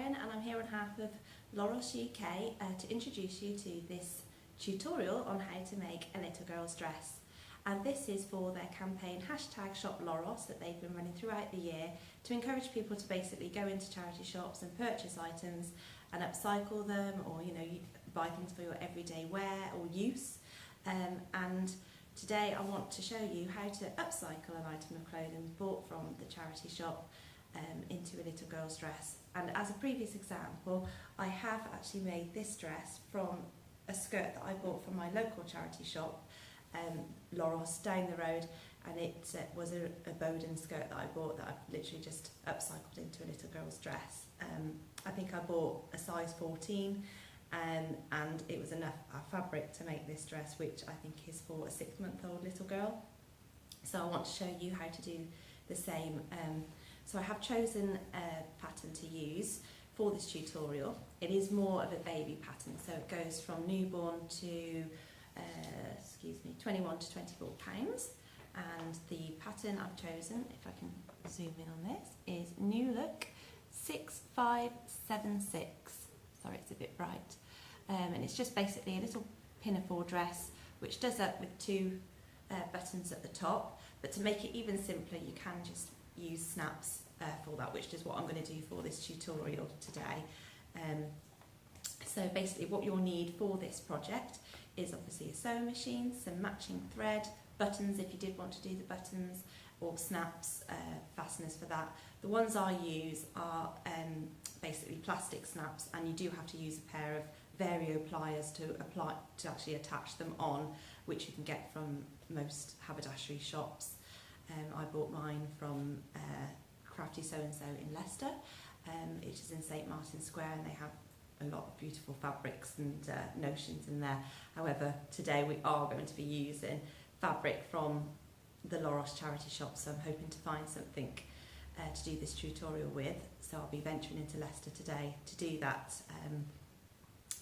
Karen and I'm here on behalf of Loros UK to introduce you to this tutorial on how to make a little girl's dress. And this is for their campaign #ShopLoros that they've been running throughout the year to encourage people to basically go into charity shops and purchase items and upcycle them, or you buy things for your everyday wear or use. And today I want to show you how to upcycle an item of clothing bought from the charity shop into a little girl's dress. And as a previous example, I have actually made this dress from a skirt that I bought from my local charity shop, Loros, down the road, and it was a Bowden skirt that I bought that I've literally just upcycled into a little girl's dress. I think I bought a size 14 and it was enough fabric to make this dress, which I think is for a 6-month-old little girl. So I want to show you how to do the same. So I have chosen a pattern to use for this tutorial. It is more of a baby pattern, so it goes from newborn to 21 to 24 pounds. And the pattern I've chosen, if I can zoom in on this, is New Look 6576. Sorry, it's a bit bright. And it's just basically a little pinafore dress which does up with 2 buttons at the top, but to make it even simpler you can just use snaps for that, which is what I'm going to do for this tutorial today. So basically what you'll need for this project is obviously a sewing machine, some matching thread, buttons if you did want to do the buttons, or snaps, fasteners for that. The ones I use are basically plastic snaps, and you do have to use a pair of Vario pliers to actually attach them on, which you can get from most haberdashery shops. I bought mine from Crafty So-and-So in Leicester, which is in St Martin's Square, and they have a lot of beautiful fabrics and notions in there. However, today we are going to be using fabric from the Loros charity shop, so I'm hoping to find something to do this tutorial with. So I'll be venturing into Leicester today to do that.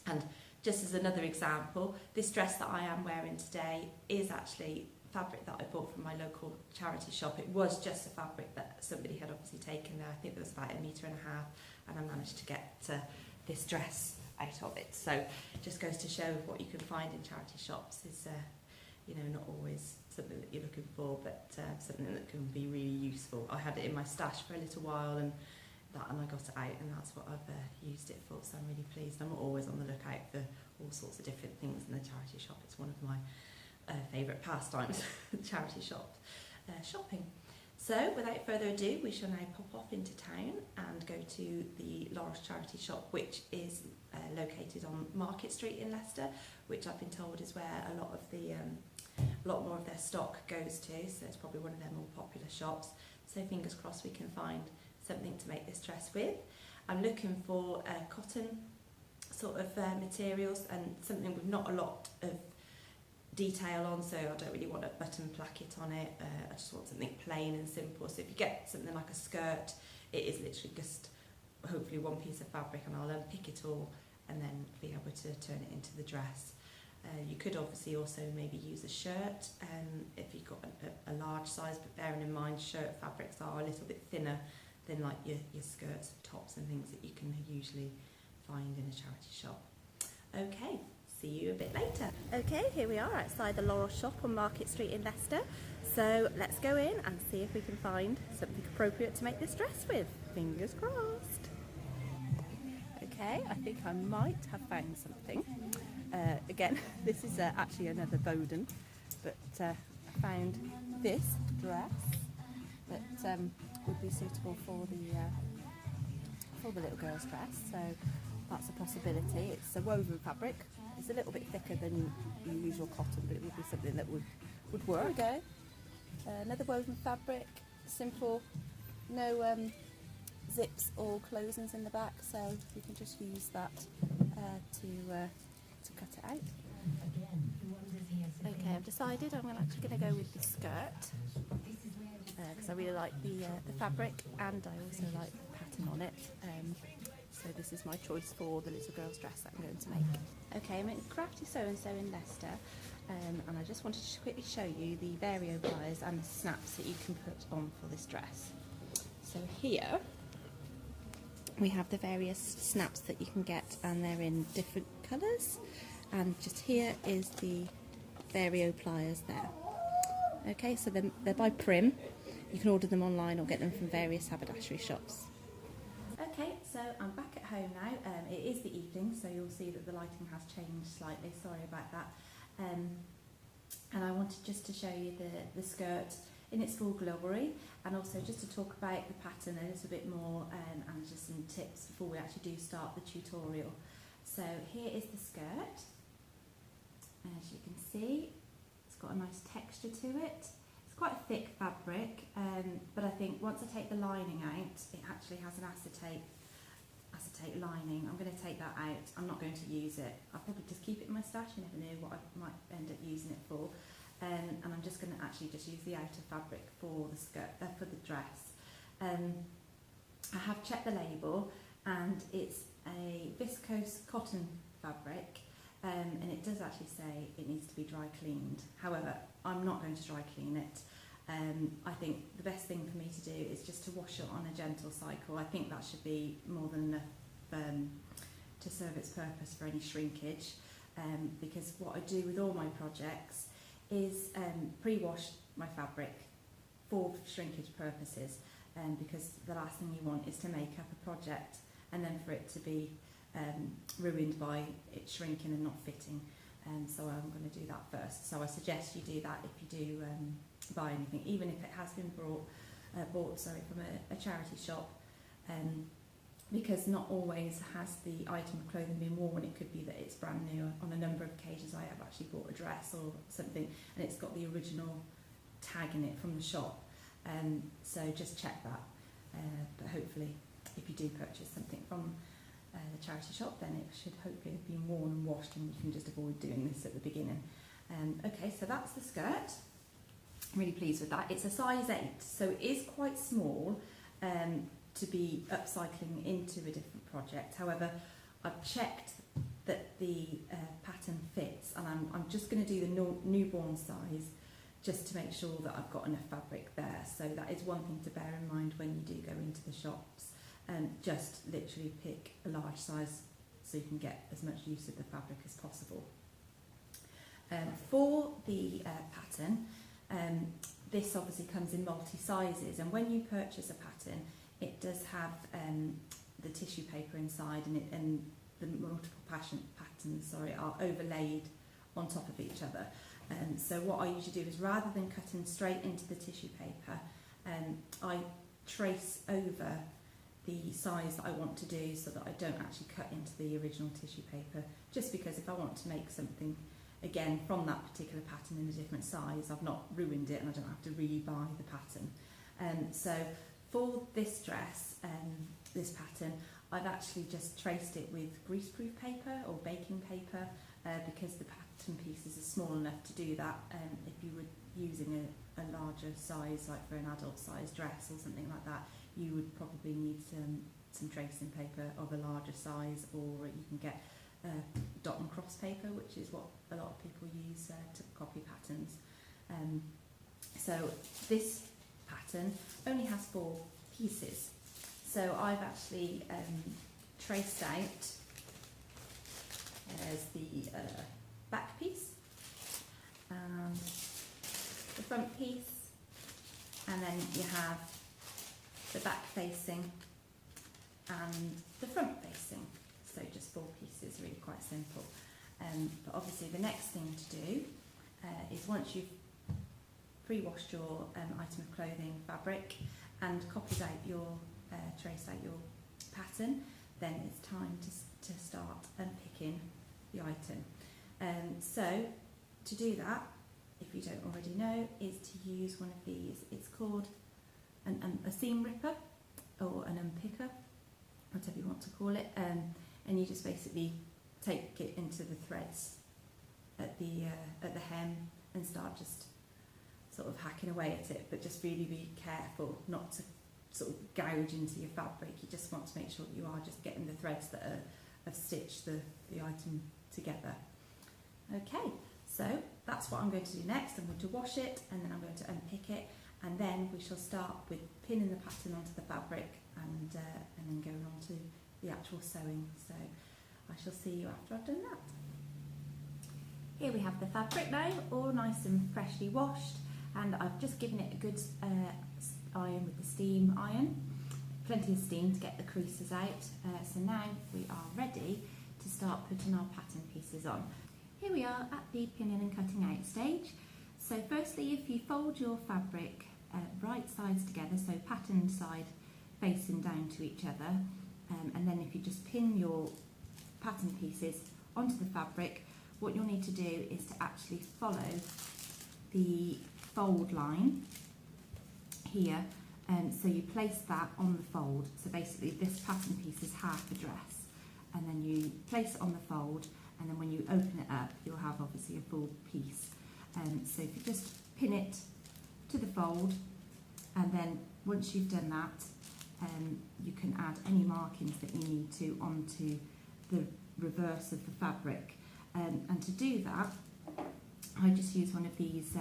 And just as another example, this dress that I am wearing today is actually fabric that I bought from my local charity shop. It was just a fabric that somebody had obviously taken there. I think there was about 1.5 meters, and I managed to get this dress out of it. So it just goes to show what you can find in charity shops is not always something that you're looking for, but something that can be really useful. I had it in my stash for a little while, and I got it out, and that's what I've used it for, so I'm really pleased. I'm always on the lookout for all sorts of different things in the charity shop. It's one of my favourite pastimes, charity shop shopping. So without further ado, we shall now pop off into town and go to the Loros charity shop, which is located on Market Street in Leicester, which I've been told is where a lot more of their stock goes to, so it's probably one of their more popular shops. So fingers crossed we can find something to make this dress with. I'm looking for cotton sort of materials, and something with not a lot of detail on, so I don't really want a button placket on it. I just want something plain and simple. So if you get something like a skirt, it is literally just hopefully one piece of fabric, and I'll unpick it all and then be able to turn it into the dress. You could obviously also maybe use a shirt if you've got a large size, but bearing in mind shirt fabrics are a little bit thinner than like your skirts, tops and things that you can usually find in a charity shop. Okay, see you a bit later. Okay, here we are outside the Loros shop on Market Street in Leicester. So let's go in and see if we can find something appropriate to make this dress with. Fingers crossed. Okay, I think I might have found something. Again, this is actually another Bowden, but I found this dress that would be suitable for the little girl's dress. So that's a possibility. It's a woven fabric. It's a little bit thicker than your usual cotton, but it would be something that would work. Here we go. Another woven fabric, simple, no zips or closings in the back, so you can just use that to cut it out. Okay, I've decided I'm actually going to go with the skirt because I really like the fabric, and I also like the pattern on it. So this is my choice for the little girl's dress that I'm going to make. Okay, I'm at Crafty So-and-So in Leicester, and I just wanted to quickly show you the Vario pliers and the snaps that you can put on for this dress. So here we have the various snaps that you can get, and they're in different colours. And just here is the Vario pliers there. Okay, so they're by Prim. You can order them online or get them from various haberdashery shops. Okay, so I'm back at home now. It is the evening, so you'll see that the lighting has changed slightly. Sorry about that. And I wanted just to show you the skirt in its full glory, and also just to talk about the pattern a little bit more, and just some tips before we actually do start the tutorial. So here is the skirt. As you can see, it's got a nice texture to it. It's quite a thick fabric, but I think once I take the lining out, it actually has an acetate lining. I'm going to take that out. I'm not going to use it. I'll probably just keep it in my stash. You never know what I might end up using it for. And I'm just going to actually just use the outer fabric for the skirt, for the dress. I have checked the label, and it's a viscose cotton fabric, and it does actually say it needs to be dry cleaned. However, I'm not going to dry clean it. I think the best thing for me to do is just to wash it on a gentle cycle. I think that should be more than enough to serve its purpose for any shrinkage, because what I do with all my projects is pre-wash my fabric for shrinkage purposes, because the last thing you want is to make up a project and then for it to be ruined by it shrinking and not fitting. So I'm going to do that first. So I suggest you do that if you do buy anything, even if it has been bought from a charity shop, because not always has the item of clothing been worn. It could be that it's brand new. On a number of occasions I have actually bought a dress or something and it's got the original tag in it from the shop, so just check that, but hopefully if you do purchase something from the charity shop, then it should hopefully have been worn and washed, and you can just avoid doing this at the beginning. Okay, so that's the skirt. I'm really pleased with that. It's a size 8, so it is quite small to be upcycling into a different project. However, I've checked that the pattern fits, and I'm just going to do the newborn size just to make sure that I've got enough fabric there. So that is one thing to bear in mind when you do go into the shops. Just literally pick a large size so you can get as much use of the fabric as possible. For the pattern, this obviously comes in multi-sizes, and when you purchase a pattern, it does have the tissue paper inside, and the multiple patterns are overlaid on top of each other. So what I usually do is, rather than cutting straight into the tissue paper, I trace over the size that I want to do so that I don't actually cut into the original tissue paper, just because if I want to make something again from that particular pattern in a different size, I've not ruined it and I don't have to re-buy the pattern. So for this dress, this pattern, I've actually just traced it with greaseproof paper or baking paper, because the pattern pieces are small enough to do that. If you were using a larger size, like for an adult size dress or something like that, you would probably need some tracing paper of a larger size, or you can get dot and cross paper, which is what a lot of people use to copy patterns. So this pattern only has 4 pieces, so I've actually traced out there's the back piece and the front piece, and then you have the back facing and the front facing. So just 4 pieces, really quite simple. But obviously the next thing to do is, once you've pre-washed your item of clothing fabric and copied out your, traced out your pattern, then it's time to start unpicking the item. So to do that, if you don't already know, is to use one of these. It's called a seam ripper or an unpicker, whatever you want to call it, and you just basically take it into the threads at the hem and start just sort of hacking away at it, but just really be careful not to sort of gouge into your fabric. You just want to make sure that you are just getting the threads that have stitched the item together. Okay, so that's what I'm going to do next. I'm going to wash it, and then I'm going to unpick it, and then we shall start with pinning the pattern onto the fabric and then going on to the actual sewing. So I shall see you after I've done that. Here we have the fabric now, all nice and freshly washed, and I've just given it a good iron with the steam iron. Plenty of steam to get the creases out. So now we are ready to start putting our pattern pieces on. Here we are at the pinning and cutting out stage. So firstly, if you fold your fabric right sides together, so patterned side facing down to each other, and then if you just pin your pattern pieces onto the fabric, what you'll need to do is to actually follow the fold line here. So you place that on the fold. So basically this pattern piece is half a dress, and then you place it on the fold, and then when you open it up you'll have obviously a full piece. So if you just pin it to the fold, and then once you've done that, you can add any markings that you need to onto the reverse of the fabric. And to do that, I just use one of these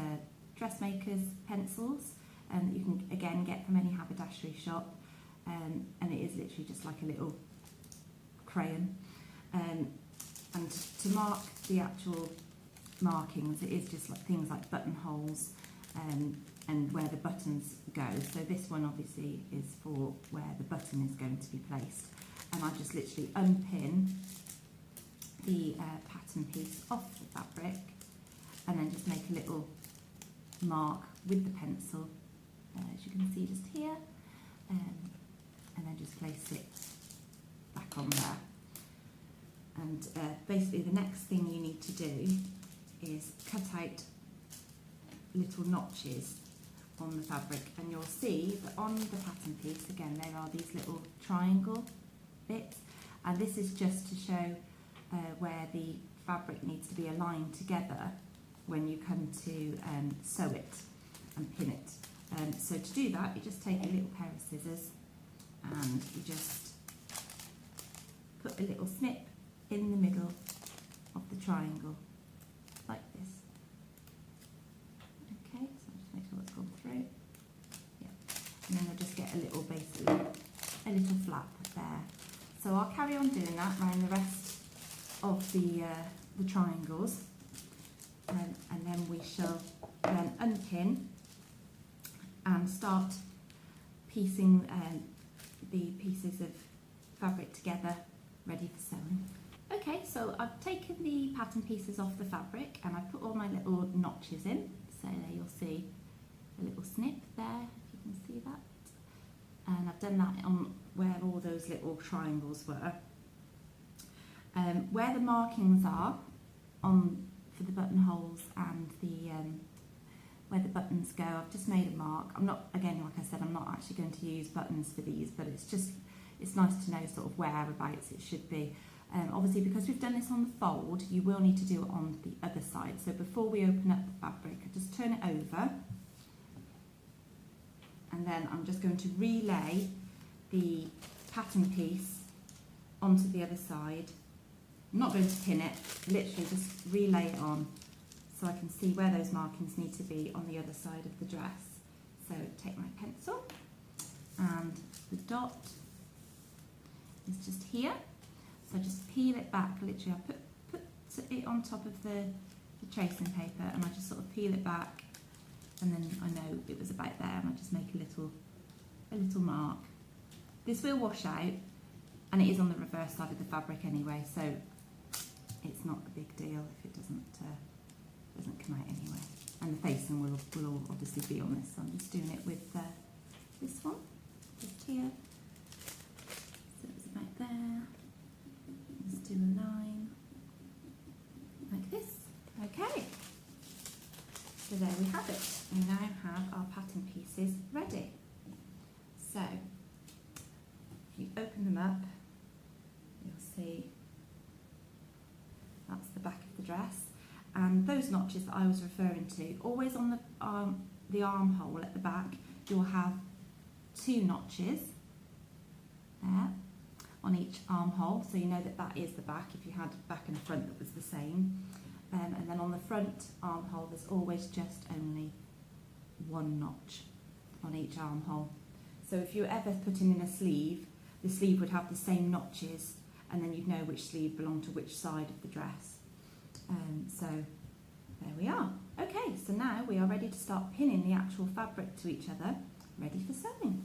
dressmaker's pencils that you can again get from any haberdashery shop, and it is literally just like a little crayon. And to mark the actual markings, it is just like things like buttonholes and where the buttons go. So this one obviously is for where the button is going to be placed, and I just literally unpin the pattern piece off the fabric, and then just make a little mark with the pencil, as you can see just here, and then just place it back on there. And basically the next thing you need to do is cut out little notches on the fabric, and you'll see that on the pattern piece again there are these little triangle bits, and this is just to show where the fabric needs to be aligned together when you come to sew it and pin it. So to do that, you just take a little pair of scissors and you just put a little snip in the middle of the triangle, like this. Okay, so just make sure that's gone through. Yeah, and then you'll just get a little, basically, a little flap there. So I'll carry on doing that around the rest of the triangles, and then we shall then unpin and start piecing the pieces of fabric together, ready for sewing. Okay, so I've taken the pattern pieces off the fabric and I've put all my little notches in. So there you'll see a little snip there, if you can see that. And I've done that on where all those little triangles were. Where the markings are for the buttonholes and where the buttons go, I've just made a mark. I'm not, again, like I said, I'm not actually going to use buttons for these, but it's nice to know sort of whereabouts it should be. Obviously, because we've done this on the fold, you will need to do it on the other side. So before we open up the fabric, I just turn it over, and then I'm just going to relay the pattern piece onto the other side. I'm not going to pin it, literally just relay it on so I can see where those markings need to be on the other side of the dress. So take my pencil, and the dot is just here. So just peel it back, literally I put it on top of the tracing paper, and I just sort of peel it back, and then I know it was about there, and I just make a little mark. This will wash out, and it is on the reverse side of the fabric anyway, so it's not a big deal if it doesn't come out anyway. And the facing will obviously be on this, so I'm just doing it with this one, just here. So it's about there. Let's do a line like this. Okay, so there we have it. We now have our pattern pieces ready. So if you open them up, you'll see that's the back of the dress, and those notches that I was referring to, always on the armhole at the back, you'll have 2 notches there on each armhole, so you know that that is the back if you had back and front that was the same. And then on the front armhole there's always just only 1 notch. on each armhole. So if you're ever putting in a sleeve, the sleeve would have the same notches, and then you'd know which sleeve belonged to which side of the dress. So there we are. Okay, so now we are ready to start pinning the actual fabric to each other, ready for sewing.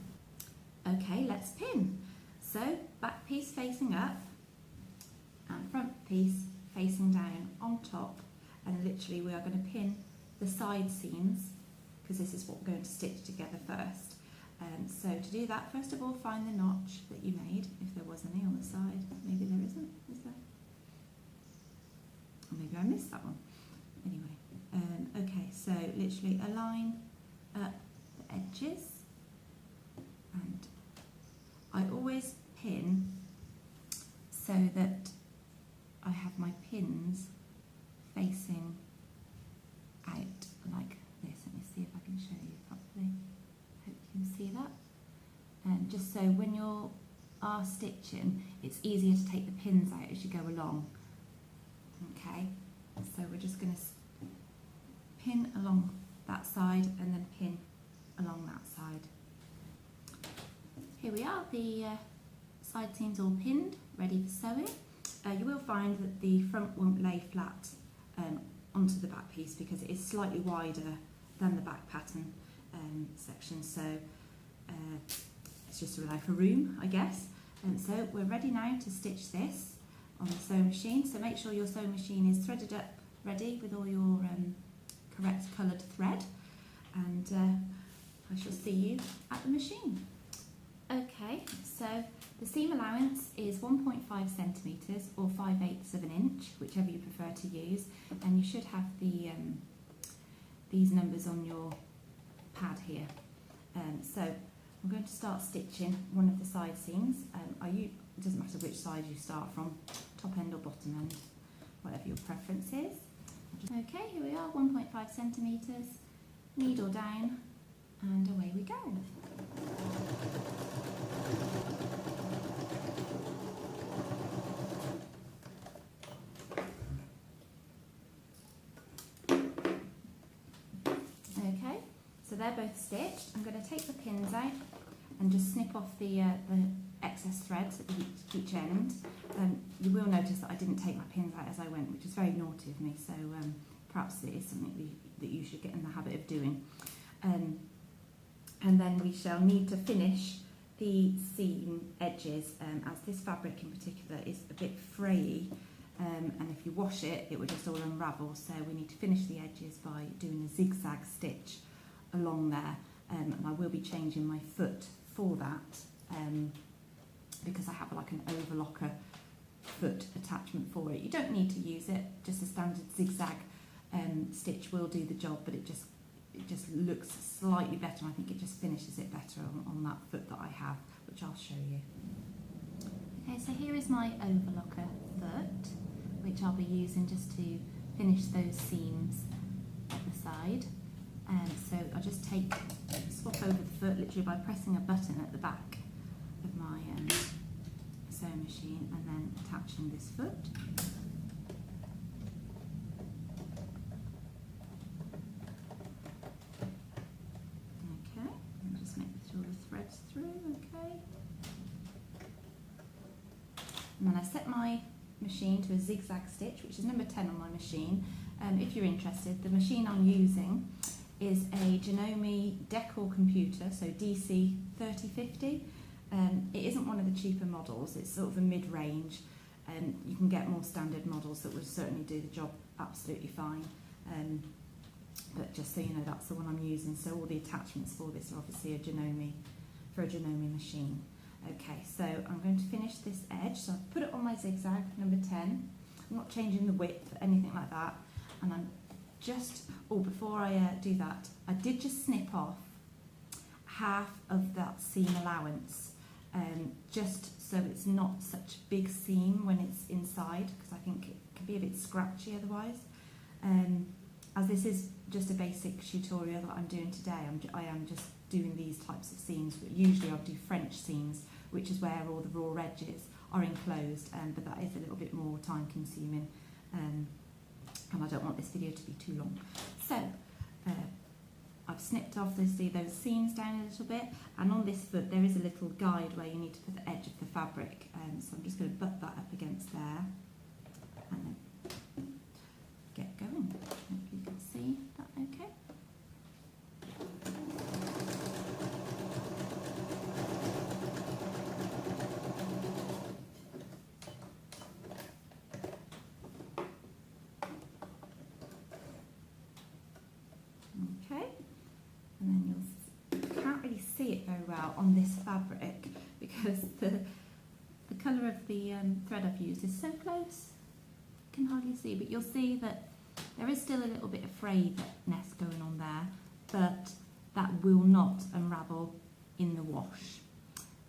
Okay, let's pin. So back piece facing up and front piece facing down on top, and literally we are going to pin the side seams because this is what we're going to stitch together first. So to do that, first of all, find the notch that you made, if there was any on the side. Maybe there isn't, is there? Or maybe I missed that one. Anyway, okay, so literally align up the edges, and I always pin so that I have my pins facing out like this. Let me see if I can show you properly. Hope you can see that. And just so when you are stitching, it's easier to take the pins out as you go along. Okay, so we're just going to pin along that side and then pin along that side. Here we are, the side seams all pinned, ready for sewing. You will find that the front won't lay flat onto the back piece because it is slightly wider than the back pattern section, so it's just to rely for room, I guess. And so we're ready now to stitch this on the sewing machine, so make sure your sewing machine is threaded up ready with all your correct coloured thread, and I shall see you at the machine. Okay, so the seam allowance is 1.5 centimetres or 5/8 of an inch, whichever you prefer to use, and you should have the these numbers on your pad here. So I'm going to start stitching one of the side seams. It doesn't matter which side you start from, top end or bottom end, whatever your preference is. Okay, here we are, 1.5 centimetres, needle down, and away we go. Okay, so they're both stitched. I'm going to take the pins out and just snip off the excess threads at each end. You will notice that I didn't take my pins out as I went, which is very naughty of me, so perhaps it is something that you should get in the habit of doing. And then we shall need to finish the seam edges, as this fabric in particular is a bit frayy, and if you wash it, it will just all unravel, so we need to finish the edges by doing a zigzag stitch along there, and I will be changing my foot for that, because I have like an overlocker foot attachment for it. You don't need to use it, just a standard zigzag stitch will do the job, but it just looks slightly better. I think it just finishes it better on that foot that I have, which I'll show you. Okay, so here is my overlocker foot, which I'll be using just to finish those seams at the side. So I'll just swap over the foot literally by pressing a button at the back of my sewing machine and then attaching this foot. Okay, and just make sure the threads through, okay. And then I set my machine to a zigzag stitch, which is number 10 on my machine. If you're interested, the machine I'm using is a Janome Decor computer, so DC 3050. It isn't one of the cheaper models, it's sort of a mid-range. You can get more standard models that would certainly do the job absolutely fine. But just so you know, that's the one I'm using, so all the attachments for this are obviously a Janome machine. Okay, so I'm going to finish this edge, so I've put it on my zigzag, number 10. I'm not changing the width, anything like that, and I'm just, before I do that, I did just snip off half of that seam allowance, just so it's not such a big seam when it's inside, because I think it can be a bit scratchy otherwise. As this is just a basic tutorial that I'm doing today, I am just doing these types of seams. Usually I'll do French seams, which is where all the raw edges are enclosed, but that is a little bit more time consuming, and I don't want this video to be too long. So I've snipped off those seams down a little bit, and on this foot there is a little guide where you need to put the edge of the fabric, so I'm just going to butt that up against there and then get going. Hope you can see that okay. Okay, and then you can't really see it very well on this fabric because the colour of the thread I've used is so close, you can hardly see, but you'll see that there is still a little bit of frayedness going on there, but that will not unravel in the wash,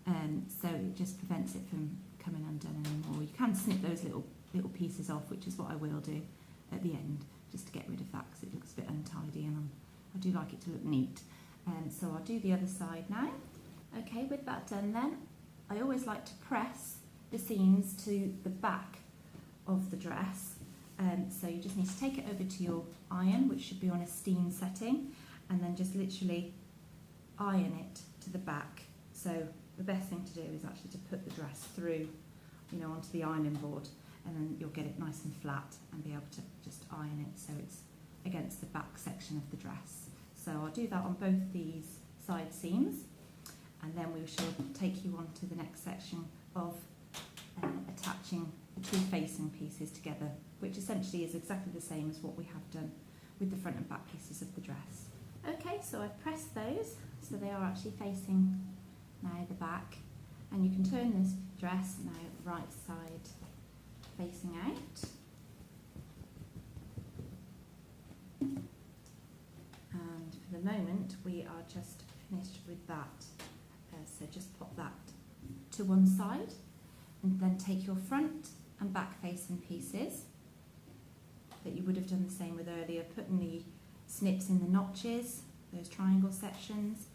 so it just prevents it from coming undone anymore. You can snip those little pieces off, which is what I will do at the end, just to get rid of that because it looks a bit untidy, and I do like it to look neat. So I'll do the other side now. Okay, with that done then, I always like to press the seams to the back of the dress. So you just need to take it over to your iron, which should be on a steam setting, and then just literally iron it to the back. So the best thing to do is actually to put the dress through, onto the ironing board, and then you'll get it nice and flat and be able to just iron it so it's against the back section of the dress. So I'll do that on both these side seams, and then we shall take you on to the next section of attaching the two facing pieces together, which essentially is exactly the same as what we have done with the front and back pieces of the dress. Okay, so I've pressed those so they are actually facing now the back, and you can turn this dress now right side facing out. And for the moment we are just finished with that, so just pop that to one side, and then take your front and back facing pieces that you would have done the same with earlier, putting the snips in the notches, those triangle sections,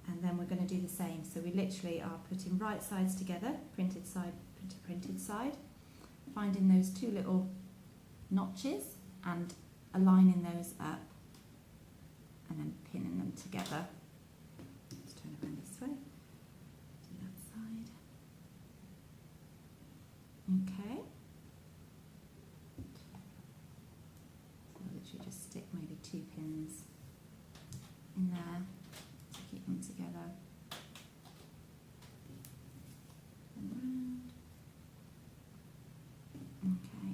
and then we're going to do the same. So we literally are putting right sides together, printed side to printed side, finding those two little notches and aligning those up, and then pinning them together. Let's turn around this way, do that side. Okay. So I'll literally just stick maybe 2 pins in there to keep them together. And round. Okay.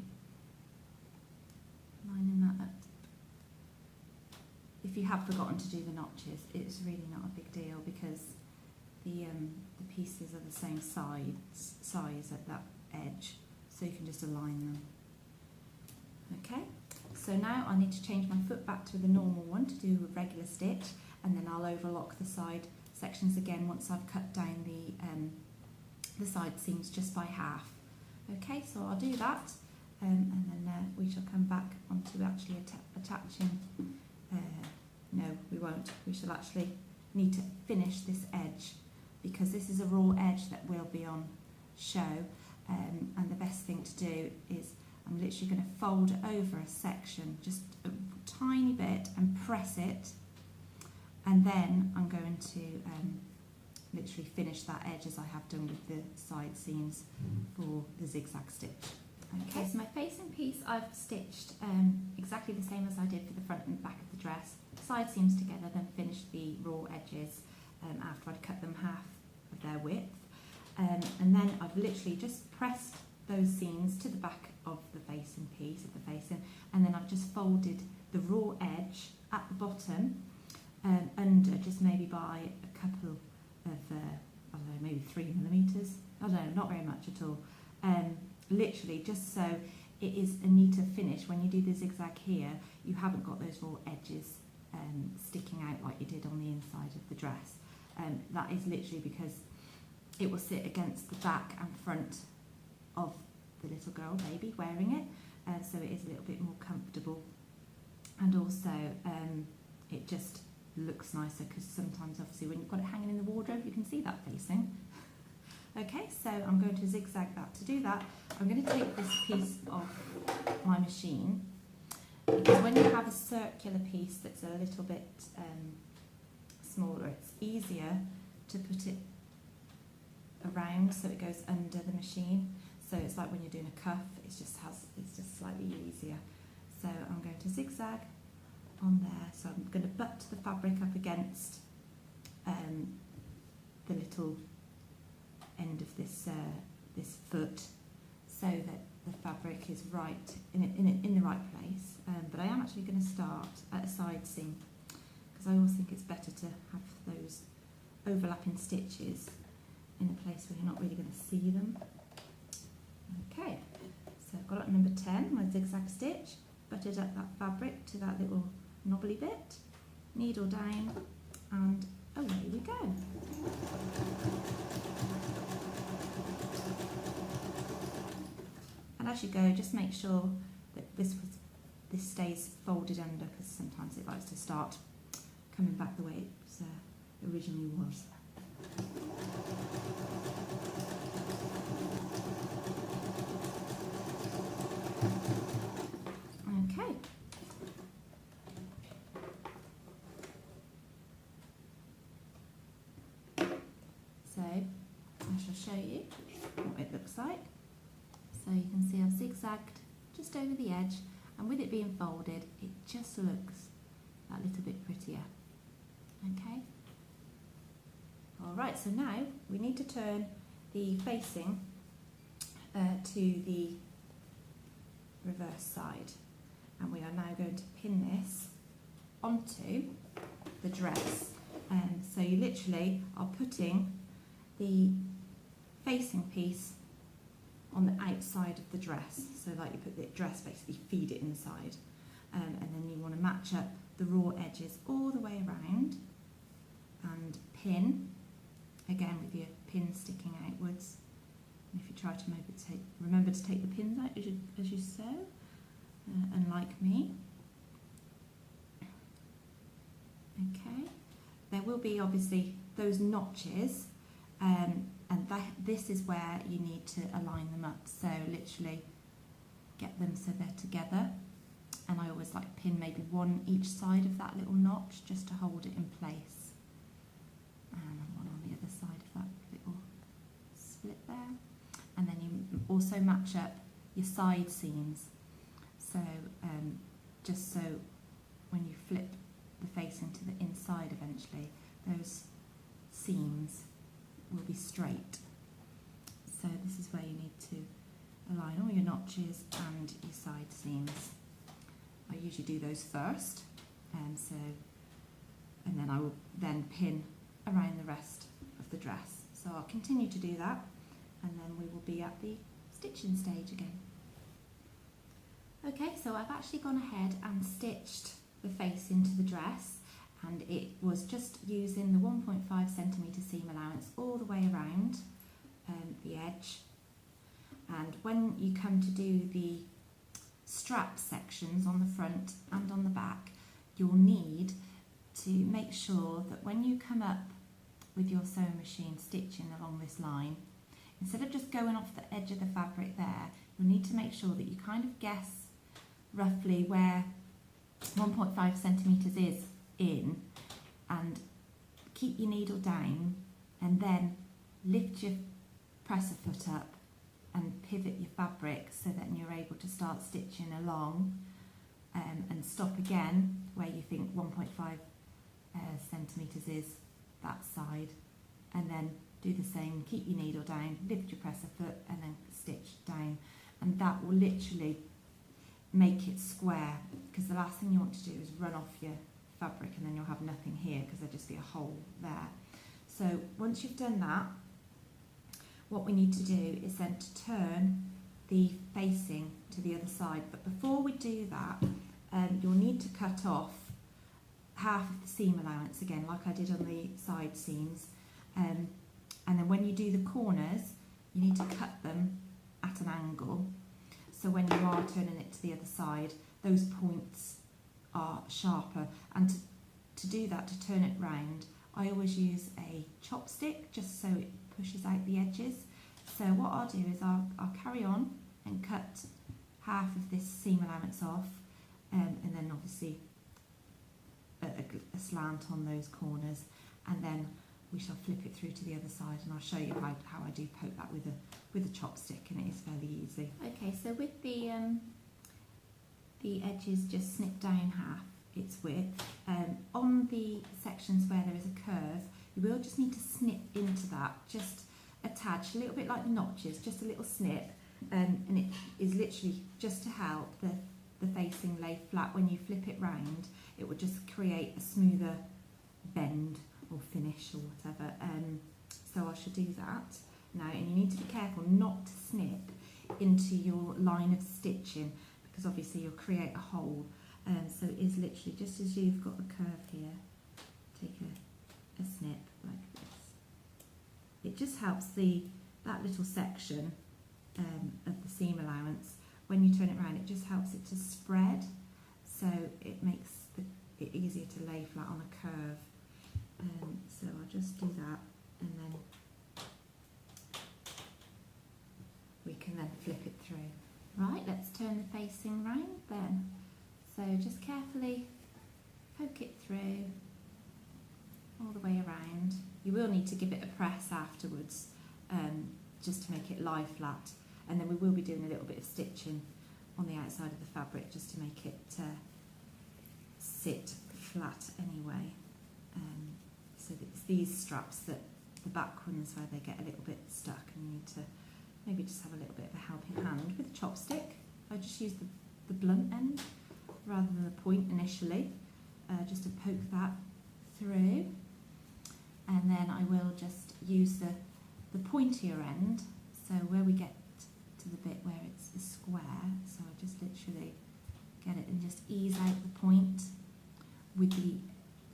Lining that up. If you have forgotten to do the notches, it's really not a big deal because the pieces are the same size at that edge, so you can just align them. Okay, so now I need to change my foot back to the normal one to do a regular stitch, and then I'll overlock the side sections again once I've cut down the side seams just by half. Okay, so I'll do that, and then we shall come back onto actually attaching. No, we won't. We shall actually need to finish this edge because this is a raw edge that will be on show, and the best thing to do is I'm literally going to fold over a section, just a tiny bit, and press it, and then I'm going to literally finish that edge as I have done with the side seams for the zigzag stitch. Okay, so my facing piece I've stitched exactly the same as I did for the front and back of the dress. Side seams together, then finished the raw edges after I'd cut them half of their width. And then I've literally just pressed those seams to the back of the facing piece, and then I've just folded the raw edge at the bottom under, just maybe by a couple of, I don't know, maybe 3mm. I don't know, not very much at all. Literally just so it is a neater finish. When you do the zigzag here, you haven't got those raw edges sticking out like you did on the inside of the dress. That is literally because it will sit against the back and front of the little girl, baby, wearing it, so it is a little bit more comfortable, and also it just looks nicer because sometimes obviously when you've got it hanging in the wardrobe you can see that facing. Okay, so I'm going to zigzag that. To do that, I'm going to take this piece off my machine, because when you have a circular piece that's a little bit smaller, it's easier to put it around so it goes under the machine. So it's like when you're doing a cuff, it's just slightly easier. So I'm going to zigzag on there. So I'm going to butt the fabric up against the little end of this foot, so that the fabric is right in the right place. But I am actually going to start at a side seam, because I always think it's better to have those overlapping stitches in a place where you're not really going to see them. Okay, so I've got it at number 10, my zigzag stitch, butted up that fabric to that little knobbly bit, needle down, and away we go. And as you go, just make sure that this stays folded under, because sometimes it likes to start coming back the way it originally was. Okay. So I shall show you what it looks like. So you can see I've zigzagged just over the edge, and with it being folded, it just looks that little bit prettier. Okay. Alright, so now we need to turn the facing to the reverse side, and we are now going to pin this onto the dress. So you literally are putting the facing piece on the outside of the dress, so like you put the dress, basically feed it inside, and then you want to match up the raw edges all the way around and pin, again with your pin sticking outwards. And if you try to maybe remember to take the pins out as you sew, unlike me. Okay, there will be obviously those notches, and this is where you need to align them up. So literally get them so they're together, and I always like pin maybe one each side of that little notch just to hold it in place, and one on the other side of that little split there. And then you also match up your side seams, so just so when you flip the facing to the inside eventually, those seams will be straight. So this is where you need to align all your notches and your side seams. I usually do those first, and then I will then pin around the rest of the dress. So I'll continue to do that, and then we will be at the stitching stage again. Okay, so I've actually gone ahead and stitched the face into the dress, and it was just using the 1.5cm seam allowance all the way around the edge. And when you come to do the strap sections on the front and on the back, you'll need to make sure that when you come up with your sewing machine stitching along this line, instead of just going off the edge of the fabric there, you'll need to make sure that you kind of guess roughly where 1.5cm is in, and keep your needle down, and then lift your presser foot up and pivot your fabric so that you're able to start stitching along, and stop again where you think 1.5 centimetres is that side, and then do the same, keep your needle down, lift your presser foot, and then stitch down, and that will literally make it square, because the last thing you want to do is run off your fabric and then you'll have nothing here because there'll just be a hole there. So once you've done that, what we need to do is then to turn the facing to the other side. But before we do that, you'll need to cut off half of the seam allowance again, like I did on the side seams, and then when you do the corners, you need to cut them at an angle, so when you are turning it to the other side, those points are sharper. And to do that, to turn it round, I always use a chopstick just so it pushes out the edges. So what I'll do is I'll carry on and cut half of this seam allowance off, and then obviously a slant on those corners, and then we shall flip it through to the other side, and I'll show you how I do poke that with a chopstick, and it is fairly easy. Okay, so with the edges just snipped down half its width, on the sections where there is a curve, you will just need to snip into that, just a touch, a little bit like the notches, just a little snip, and it is literally just to help the facing lay flat. When you flip it round, it will just create a smoother bend or finish or whatever. So I should do that now, and you need to be careful not to snip into your line of stitching, because obviously you'll create a hole. So it is literally just as you've got the curve here, take a snip like this. It just helps that little section of the seam allowance, when you turn it around, it just helps it to spread, so it makes it easier to lay flat on a curve. So I'll just do that, and then we can then flip it through. Right, let's turn the facing round then. So just carefully poke it through all the way around. You will need to give it a press afterwards, just to make it lie flat, and then we will be doing a little bit of stitching on the outside of the fabric just to make it sit flat anyway. So it's these straps, that the back ones, where they get a little bit stuck, and you need to maybe just have a little bit of a helping hand with a chopstick. I just use the blunt end rather than the point initially, just to poke that through, and then I will just use the pointier end, so where we get to the bit where it's the square, so I just literally get it and just ease out the point with the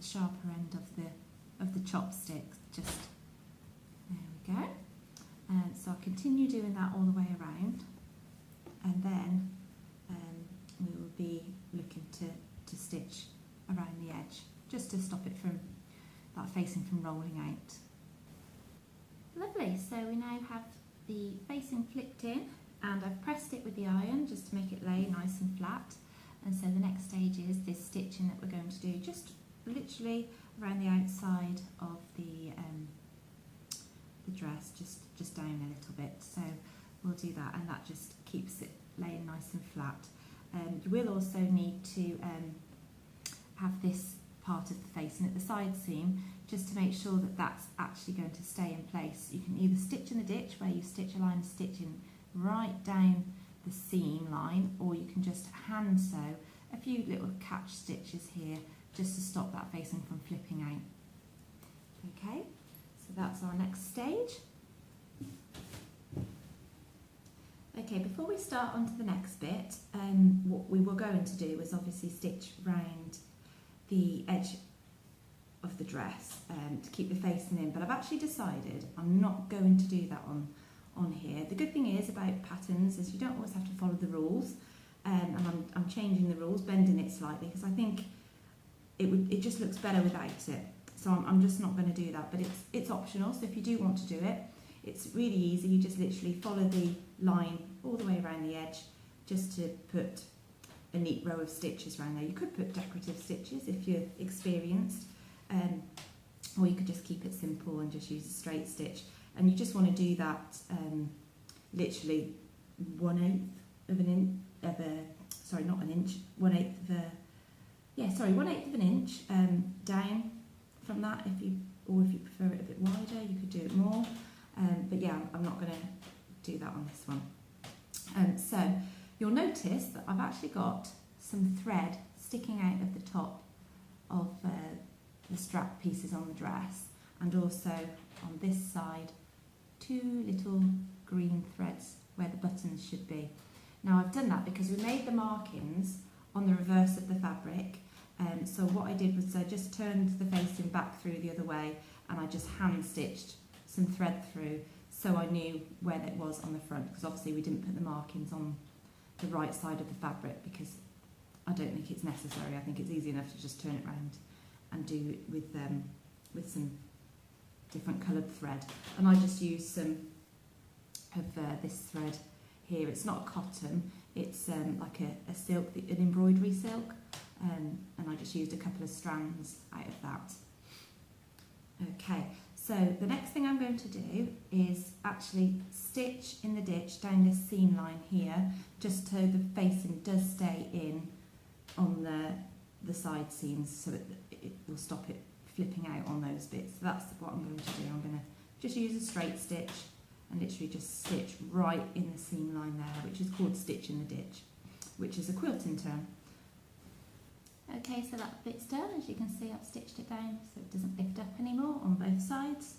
sharper end of the chopstick. Just there we go. And so I'll continue doing that all the way around, and then we will be looking to stitch around the edge, just to stop it from that facing from rolling out. Lovely, so we now have the facing flipped in, and I've pressed it with the iron just to make it lay nice and flat. And so the next stage is this stitching that we're going to do, just literally around the outside of the dress, just down a little bit. So we'll do that, and that just keeps it laying nice and flat. You will also need to have this part of the facing at the side seam, just to make sure that that's actually going to stay in place. You can either stitch in the ditch, where you stitch a line of stitching right down the seam line, or you can just hand sew a few little catch stitches here, just to stop that facing from flipping out. Okay, so that's our next stage. Okay, before we start on to the next bit, what we were going to do was obviously stitch round the edge of the dress to keep the facing in, but I've actually decided I'm not going to do that on here. The good thing is about patterns is you don't always have to follow the rules, and I'm changing the rules, bending it slightly, because I think it just looks better without it. So I'm just not going to do that, but it's optional. So if you do want to do it, it's really easy. You just literally follow the line all the way around the edge, just to put a neat row of stitches around there. You could put decorative stitches if you're experienced, or you could just keep it simple and just use a straight stitch. And you just want to do that literally 1/8 of an inch, sorry, not an inch, 1/8 of a, yeah, sorry, 1/8 of an inch down from that. If you prefer it a bit wider, you could do it more. But yeah, I'm not going to do that on this one. So you'll notice that I've actually got some thread sticking out of the top of the strap pieces on the dress, and also on this side 2 little green threads where the buttons should be. Now I've done that because we made the markings on the reverse of the fabric, so what I did was I just turned the facing back through the other way, and I just hand stitched some thread through, so I knew where it was on the front, because obviously we didn't put the markings on the right side of the fabric because I don't think it's necessary. I think it's easy enough to just turn it round and do it with some different coloured thread. And I just used some of this thread here. It's not cotton, it's like a silk, an embroidery silk, and I just used a couple of strands out of that. Okay, so the next thing I'm going to do is actually stitch in the ditch down this seam line here, just so the facing does stay in on the side seams, so it will stop it flipping out on those bits. So that's what I'm going to do. I'm going to just use a straight stitch and literally just stitch right in the seam line there, which is called stitch in the ditch, which is a quilting term. Okay, so that bit's done. As you can see, I've stitched it down so it doesn't lift up anymore on both sides.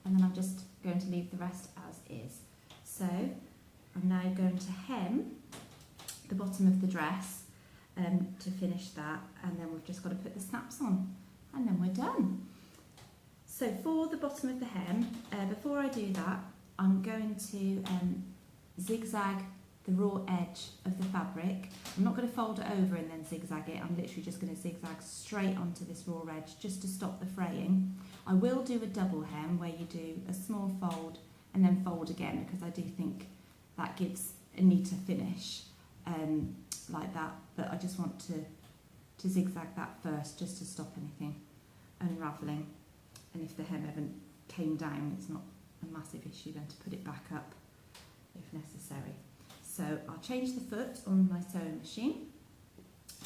And then I'm just going to leave the rest as is. So I'm now going to hem the bottom of the dress to finish that, and then we've just got to put the snaps on, and then we're done. So for the bottom of the hem, before I do that, I'm going to zigzag the raw edge of the fabric. I'm not going to fold it over and then zigzag it. I'm literally just going to zigzag straight onto this raw edge just to stop the fraying. I will do a double hem where you do a small fold and then fold again, because I do think that gives a neater finish like that, but I just want to zigzag that first just to stop anything unravelling, and if the hem ever came down, it's not a massive issue then to put it back up if necessary. So I'll change the foot on my sewing machine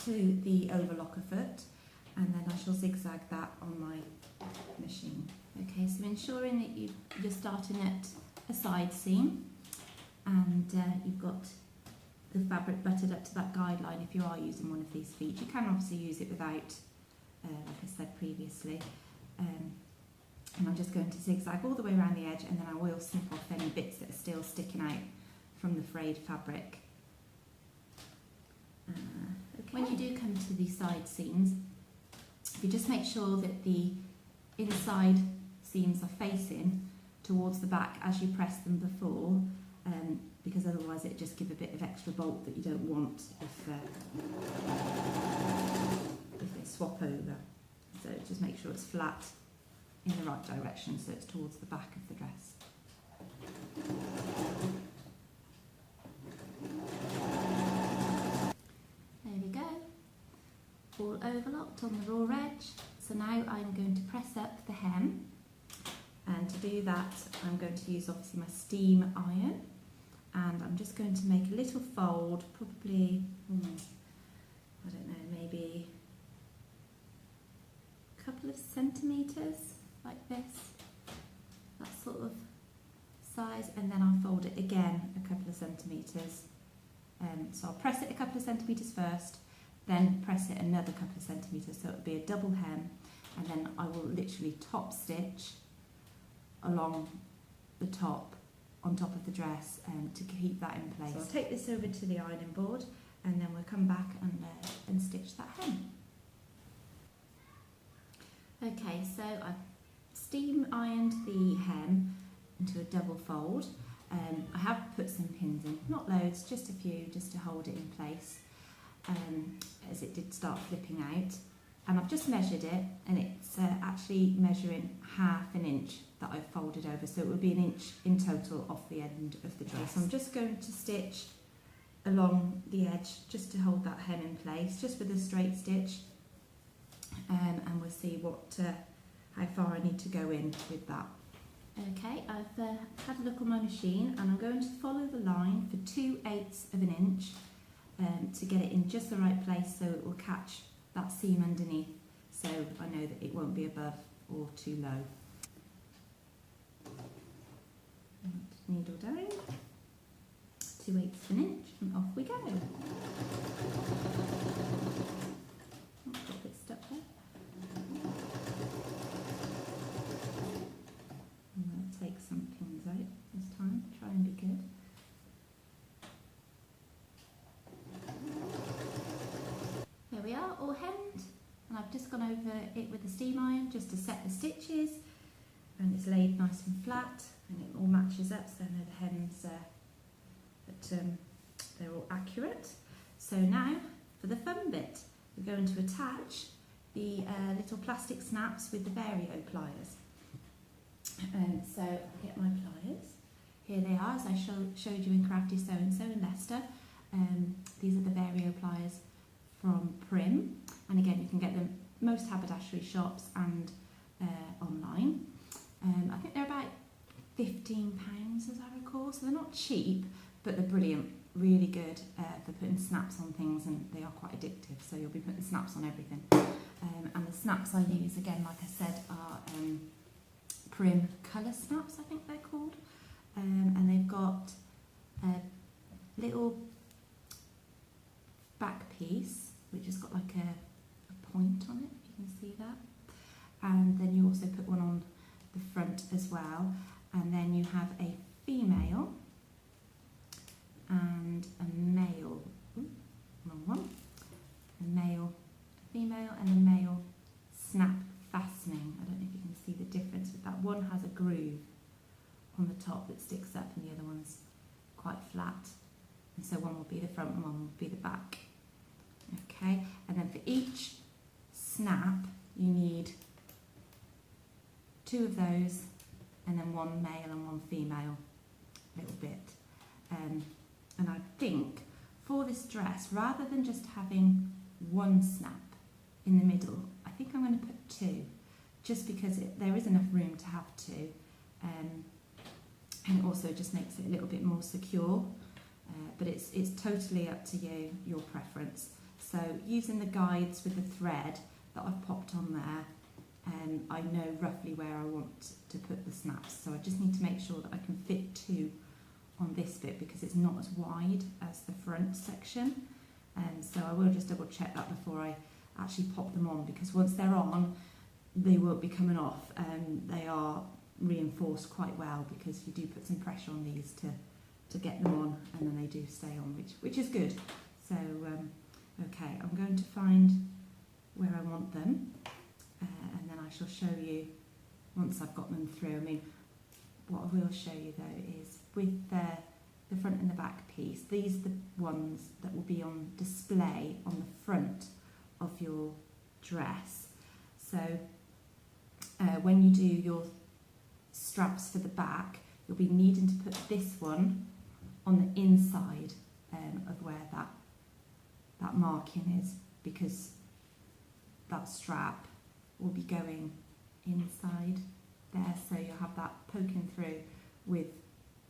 to the overlocker foot, and then I shall zigzag that on my machine. Okay, so ensuring that you're starting at a side seam, and you've got the fabric butted up to that guideline if you are using one of these feet. You can obviously use it without, like I said previously. And I'm just going to zigzag all the way around the edge, and then I will snip off any bits that are still sticking out from the frayed fabric. Okay. When you do come to the side seams, you just make sure that the inside seams are facing towards the back as you press them before, because otherwise it just gives a bit of extra bulk that you don't want if they swap over. So just make sure it's flat in the right direction, so it's towards the back of the dress. There we go, all overlocked on the raw edge. So now I'm going to press up the hem, and to do that I'm going to use obviously my steam iron, and I'm just going to make a little fold, probably, I don't know, maybe a couple of centimetres like this, that sort of size, and then I'll fold it again a couple of centimetres. So I'll press it a couple of centimetres first, then press it another couple of centimetres, so it'll be a double hem, and then I will literally top stitch along the top, on top of the dress, to keep that in place. So I'll take this over to the ironing board, and then we'll come back and stitch that hem. Okay, so I've steam ironed the hem into a double fold. I have put some pins in, not loads, just a few, just to hold it in place, as it did start flipping out. And I've just measured it, and it's actually measuring ½ an inch that I've folded over, so it would be an inch in total off the end of the dress. So I'm just going to stitch along the edge just to hold that hem in place, just with a straight stitch, and we'll see how far I need to go in with that. Okay, I've had a look on my machine, and I'm going to follow the line for 2/8 of an inch to get it in just the right place, so it will catch that seam underneath, so I know that it won't be above or too low. And needle down, 2/8 of an inch, and off we go. Oh, got a bit stuck there. I'm going to take some pins out this time, try and be good. There we are, all hemmed, and I've just gone over it with the steam iron just to set the stitches, and it's laid nice and flat, and it all matches up, so I know the hems that they're all accurate. So now for the fun bit, we're going to attach the little plastic snaps with the vario pliers. So I'll get my pliers. Here they are, as I showed you in Crafty So and So in Leicester. These are the vario pliers from Prim, and again you can get them most haberdashery shops and online. I think they're about £15 as I recall, so they're not cheap, but they're brilliant, really good for putting snaps on things, and they are quite addictive, so you'll be putting snaps on everything. And the snaps I use, again, like I said, are Prim Colour Snaps, I think they're called, and they've got a little back piece which has got like a point on it, if you can see that, and then you also put one on the front as well, and then you have a female and a male, wrong one, a male, a female and a male snap fastening. I don't know if you can see the difference with that. One has a groove on the top that sticks up and the other one's quite flat, and so one will be the front and one will be the back. Okay, and then for each snap you need 2 of those, and then one male and one female little bit. And I think for this dress, rather than just having one snap in the middle, I think I'm going to put 2, just because there is enough room to have 2, and it also just makes it a little bit more secure, but it's totally up to you, your preference. So using the guides with the thread that I've popped on there, I know roughly where I want to put the snaps, so I just need to make sure that I can fit 2 on this bit because it's not as wide as the front section, so I will just double check that before I actually pop them on, because once they're on they won't be coming off, and they are reinforced quite well because you do put some pressure on these to get them on, and then they do stay on, which is good. So okay, I'm going to find where I want them, and then I shall show you once I've got them through. I mean, what I will show you though is with the front and the back piece, these are the ones that will be on display on the front of your dress. So when you do your straps for the back, you'll be needing to put this one on the inside of where that marking is, because that strap will be going inside there, so you'll have that poking through with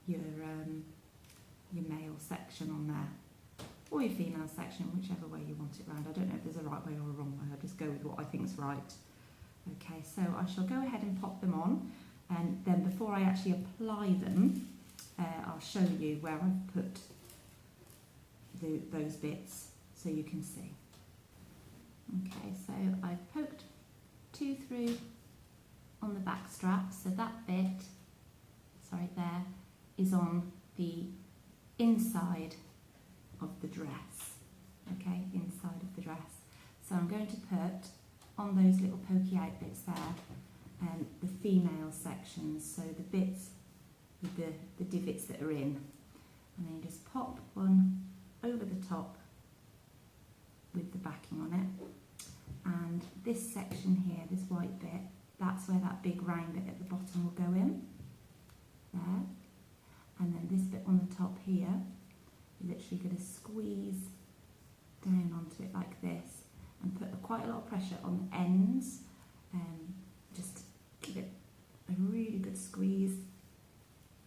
your male section on there, or your female section, whichever way you want it round. I don't know if there's a right way or a wrong way, I'll just go with what I think is right. Okay, so I shall go ahead and pop them on, and then before I actually apply them, I'll show you where I've put those bits so you can see. Okay, so I've poked 2 through on the back strap, so that bit, sorry, there is on the inside of the dress. Okay, inside of the dress. So I'm going to put on those little pokey out bits there the female sections, so the bits with the divots that are in, and then you just pop one over the top with the backing on it, and this section here, this white bit, that's where that big round bit at the bottom will go in there, and then this bit on the top here, you're literally going to squeeze down onto it like this and put quite a lot of pressure on the ends, just give it a really good squeeze,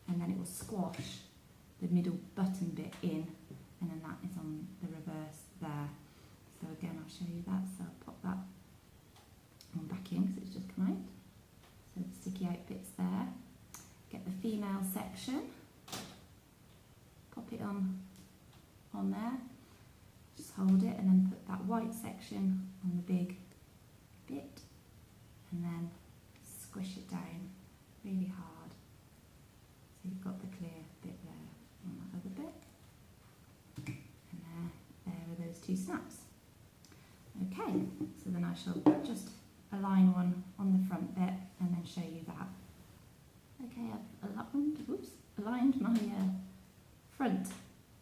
and then it will squash the middle button bit in, and then that is on the reverse there. So again, I'll show you that, so I'll pop that on back in because it's just come out. So the sticky out bits there. Get the female section, pop it on there, just hold it, and then put that white section on the big bit, and then squish it down really hard. So you've got the clear bit there on that other bit, and there are those 2 snaps. Okay, so then I shall just align one on the front bit and then show you that. Okay, I've aligned my front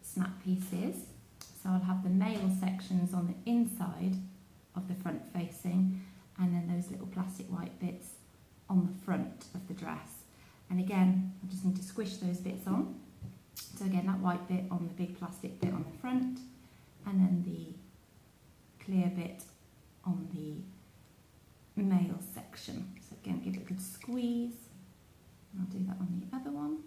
snap pieces, so I'll have the male sections on the inside of the front facing, and then those little plastic white bits on the front of the dress. And again, I just need to squish those bits on. So again, that white bit on the big plastic bit on the front, and then the clear bit on the male section. So again, give it a good squeeze. And I'll do that on the other one.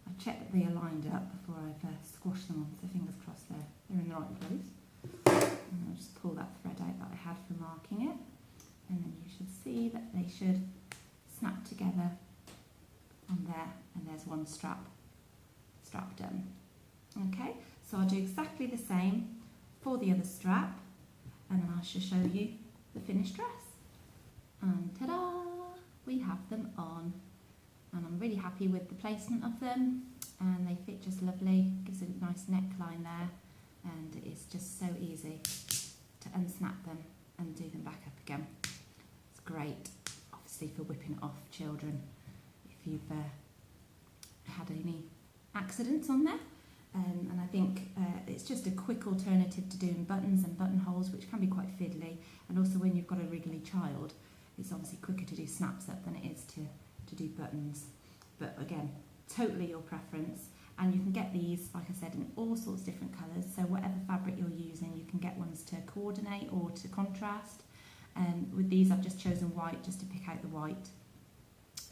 I check that they are lined up before I've squashed them on, so fingers crossed they're in the right place. And I'll just pull that thread out that I had for marking it. And then you should see that they should snap together on there, and there's one strap done. Okay, so I'll do exactly the same for the other strap, and then I shall show you the finished dress. And ta-da! We have them on, and I'm really happy with the placement of them, and they fit just lovely. Gives a nice neckline there, and it's just so easy to unsnap them and do them back up again. It's great, obviously, for whipping it off children if you've had any accidents on there. And I think it's just a quick alternative to doing buttons and buttonholes, which can be quite fiddly, and also when you've got a wriggly child, it's obviously quicker to do snaps up than it is to do buttons. But again, totally your preference, and you can get these, like I said, in all sorts of different colours, so whatever fabric you're using, you can get ones to coordinate or to contrast. With these I've just chosen white just to pick out the white,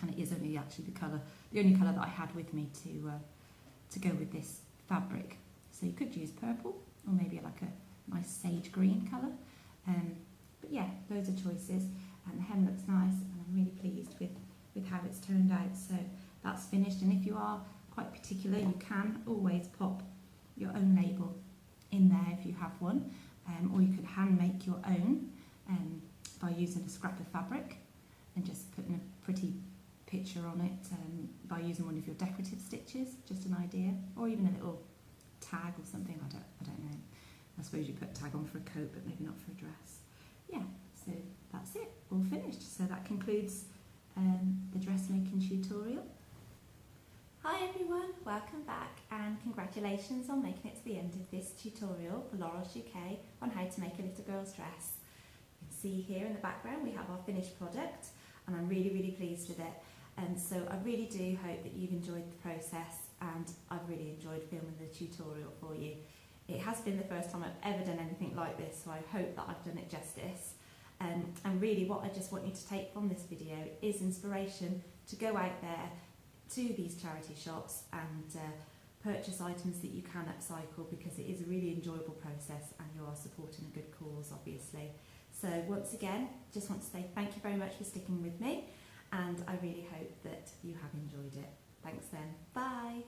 and it is only actually the only colour that I had with me to go with this fabric. So you could use purple, or maybe like a nice sage green colour. But yeah, loads of choices, and the hem looks nice, and I'm really pleased with how it's turned out. So that's finished, and if you are quite particular, you can always pop your own label in there if you have one, or you could hand make your own by using a scrap of fabric and just putting a pretty picture on it by using one of your decorative stitches, just an idea, or even a little tag or something. I don't know. I suppose you put a tag on for a coat, but maybe not for a dress. Yeah, so that's it, all finished. So that concludes the dressmaking tutorial. Hi everyone, welcome back, and congratulations on making it to the end of this tutorial for Loros UK on how to make a little girl's dress. You can see here in the background we have our finished product, and I'm really pleased with it. And so I really do hope that you've enjoyed the process, and I've really enjoyed filming the tutorial for you. It has been the first time I've ever done anything like this, so I hope that I've done it justice. And really what I just want you to take from this video is inspiration to go out there to these charity shops and purchase items that you can upcycle, because it is a really enjoyable process and you are supporting a good cause, obviously. So once again, just want to say thank you very much for sticking with me, and I really hope that you have enjoyed it. Thanks then, bye!